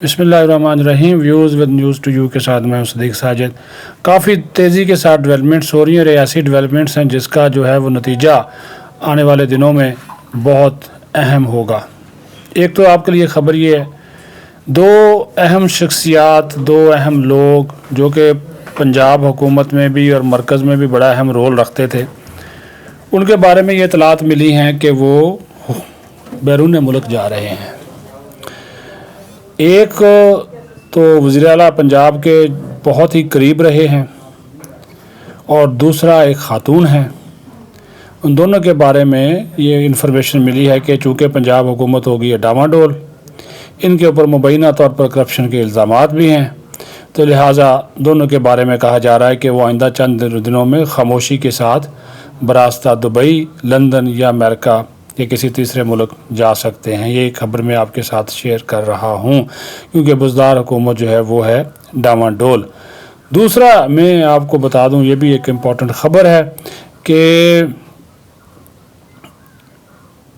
بسم اللہ الرحمن الرحیم. Views with news to you کے ساتھ میں ہوں صدیق ساجد. کافی تیزی کے ساتھ ڈیولپمنٹس ہو رہی ہیں اور ایسی ڈیولپمنٹس ہیں جس کا جو ہے وہ نتیجہ آنے والے دنوں میں بہت اہم ہوگا. ایک تو آپ کے لیے خبر یہ ہے، دو اہم شخصیات، دو اہم لوگ جو کہ پنجاب حکومت میں بھی اور مرکز میں بھی بڑا اہم رول رکھتے تھے، ان کے بارے میں یہ اطلاعات ملی ہیں کہ وہ بیرون ملک جا رہے ہیں. ایک تو وزیر اعلیٰ پنجاب کے بہت ہی قریب رہے ہیں اور دوسرا ایک خاتون ہیں. ان دونوں کے بارے میں یہ انفارمیشن ملی ہے کہ چونکہ پنجاب حکومت ہوگی ہے ڈاما ڈول، ان کے اوپر مبینہ طور پر کرپشن کے الزامات بھی ہیں، تو لہٰذا دونوں کے بارے میں کہا جا رہا ہے کہ وہ آئندہ چند دنوں میں خاموشی کے ساتھ براستہ دبئی، لندن یا امریکہ یا کسی تیسرے ملک جا سکتے ہیں. یہ خبر میں آپ کے ساتھ شیئر کر رہا ہوں کیونکہ بزدار حکومت جو ہے وہ ہے ڈاما ڈول. دوسرا میں آپ کو بتا دوں، یہ بھی ایک امپورٹنٹ خبر ہے کہ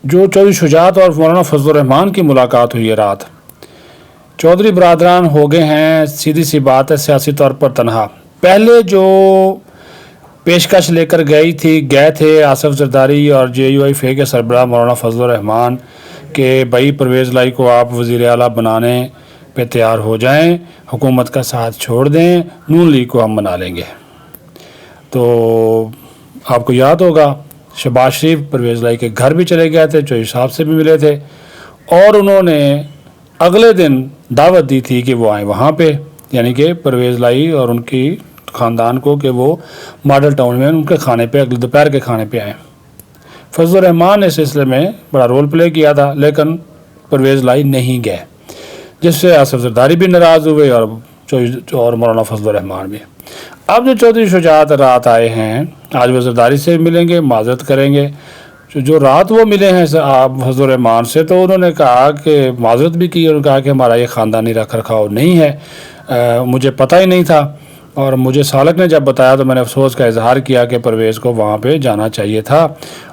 جو چودھری شجاعت اور مولانا فضل الرحمان کی ملاقات ہوئی ہے رات، چودھری برادران ہو گئے ہیں سیدھی سی بات ہے سیاسی طور پر تنہا. پہلے جو پیشکش لے کر گئے تھے آصف زرداری اور جے یو آئی فے کے سربراہ مولانا فضل الرحمان کہ بھائی پرویز لائی کو آپ وزیر اعلیٰ بنانے پہ تیار ہو جائیں، حکومت کا ساتھ چھوڑ دیں، نون لیگ کو ہم بنا لیں گے. تو آپ کو یاد ہوگا شہباز شریف پرویز لائی کے گھر بھی چلے گئے تھے، چودھری صاحب سے بھی ملے تھے اور انہوں نے اگلے دن دعوت دی تھی کہ وہ آئیں وہاں پہ، یعنی کہ پرویز لائی اور ان کی خاندان کو کہ وہ ماڈل ٹاؤن میں ان کے کھانے پہ اگلے دوپہر کے کھانے پہ آئیں. فضل الرحمان نے اس سلسلے میں بڑا رول پلے کیا تھا لیکن پرویز لائی نہیں گئے، جس سے آصف زرداری بھی ناراض ہوئے اور مولانا فضل الرحمان بھی. اب جو چودھری شجاعت رات آئے ہیں، آج وہ زرداری سے ملیں گے، معذرت کریں گے. جو رات وہ ملے ہیں فضل الرحمان سے، تو انہوں نے کہا کہ معذرت بھی کی اور کہا کہ ہمارا یہ خاندانی رکھ رکھاؤ نہیں ہے، مجھے پتہ ہی نہیں تھا اور مجھے سالک نے جب بتایا تو میں نے افسوس کا اظہار کیا کہ پرویز کو وہاں پہ جانا چاہیے تھا،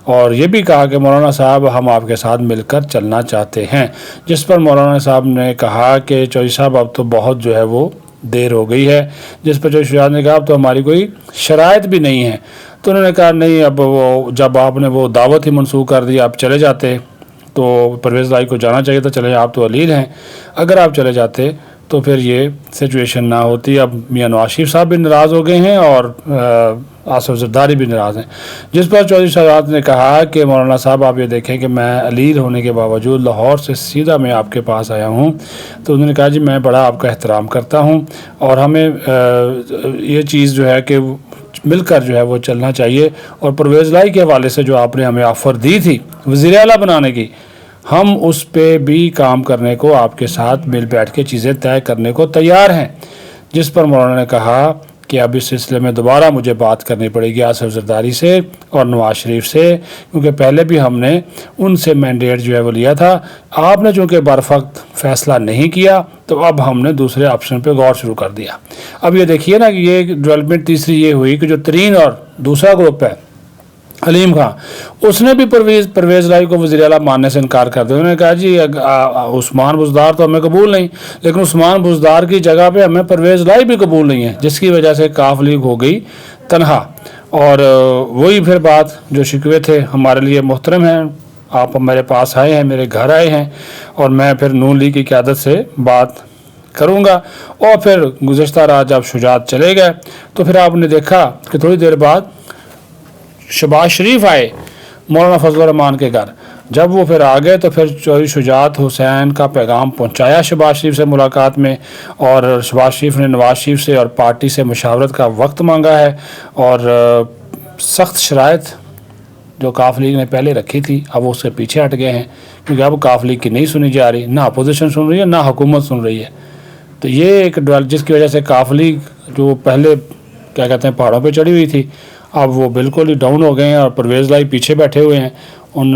اور یہ بھی کہا کہ مولانا صاحب ہم آپ کے ساتھ مل کر چلنا چاہتے ہیں. جس پر مولانا صاحب نے کہا کہ چودھری صاحب اب تو بہت جو ہے وہ دیر ہو گئی ہے، جس پر چودھری شجاعت نے کہا اب تو ہماری کوئی شرائط بھی نہیں ہے. تو انہوں نے کہا نہیں، اب وہ جب آپ نے وہ دعوت ہی منسوخ کر دی، آپ چلے جاتے تو پرویز لائی کو جانا چاہیے تھا، چلے آپ تو علیل ہیں، اگر آپ چلے جاتے تو پھر یہ سچویشن نہ ہوتی. اب میاں نواز شریف صاحب بھی ناراض ہو گئے ہیں اور آصف زرداری بھی ناراض ہیں. جس پر چودھری شجاعت نے کہا کہ مولانا صاحب آپ یہ دیکھیں کہ میں علیل ہونے کے باوجود لاہور سے سیدھا میں آپ کے پاس آیا ہوں. تو انہوں نے کہا جی میں بڑا آپ کا احترام کرتا ہوں اور ہمیں یہ چیز جو ہے کہ مل کر جو ہے وہ چلنا چاہیے، اور پرویز لائی کے حوالے سے جو آپ نے ہمیں آفر دی تھی وزیر اعلیٰ بنانے کی، ہم اس پہ بھی کام کرنے کو آپ کے ساتھ مل بیٹھ کے چیزیں طے کرنے کو تیار ہیں. جس پر مولانا نے کہا کہ اب اس سلسلے میں دوبارہ مجھے بات کرنی پڑے گی آصف زرداری سے اور نواز شریف سے، کیونکہ پہلے بھی ہم نے ان سے مینڈیٹ جو ہے وہ لیا تھا. آپ نے چونکہ برفقت فیصلہ نہیں کیا تو اب ہم نے دوسرے آپشن پہ غور شروع کر دیا. اب یہ دیکھیے نا کہ یہ ڈیولپمنٹ تیسری یہ ہوئی کہ جو ترین اور دوسرا گروپ ہے حلیم خان، اس نے بھی پرویز لائی کو وزیر اعلیٰ ماننے سے انکار کر دیا. انہوں نے کہا جی عثمان بزدار تو ہمیں قبول نہیں، لیکن عثمان بزدار کی جگہ پہ ہمیں پرویز لائی بھی قبول نہیں ہے، جس کی وجہ سے کاف لیگ ہو گئی تنہا. اور وہی پھر بات جو شکوے تھے ہمارے لیے محترم ہیں، آپ میرے پاس آئے ہیں، میرے گھر آئے ہیں اور میں پھر نون لیگ کی قیادت سے بات کروں گا. اور پھر گزشتہ رات جب شجاعت چلے گئے تو پھر آپ نے دیکھا کہ تھوڑی دیر بعد شہباز شریف آئے مولانا فضل الرحمان کے گھر. جب وہ پھر آ گئے تو پھر چودھری شجاعت حسین کا پیغام پہنچایا شہباز شریف سے ملاقات میں، اور شہباز شریف نے نواز شریف سے اور پارٹی سے مشاورت کا وقت مانگا ہے، اور سخت شرائط جو کاف لیگ نے پہلے رکھی تھی اب وہ اس سے پیچھے ہٹ گئے ہیں، کیونکہ اب کاف لیگ کی نہیں سنی جا رہی، نہ اپوزیشن سن رہی ہے نہ حکومت سن رہی ہے. تو یہ ایک جس کی وجہ سے کاف لیگ جو پہلے کیا کہتے ہیں پہاڑوں پہ چڑھی ہوئی تھی، اب وہ بالکل ہی ڈاؤن ہو گئے ہیں اور پرویز لائی پیچھے بیٹھے ہوئے ہیں. ان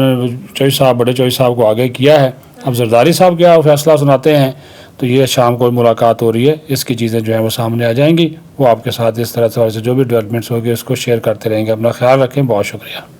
چودھری صاحب بڑے چودھری صاحب کو آگے کیا ہے، اب زرداری صاحب کیا فیصلہ سناتے ہیں. تو یہ شام کو ملاقات ہو رہی ہے، اس کی چیزیں جو ہیں وہ سامنے آ جائیں گی. وہ آپ کے ساتھ اس طرح سے جو بھی ڈیولپمنٹس ہوگی اس کو شیئر کرتے رہیں گے. اپنا خیال رکھیں، بہت شکریہ.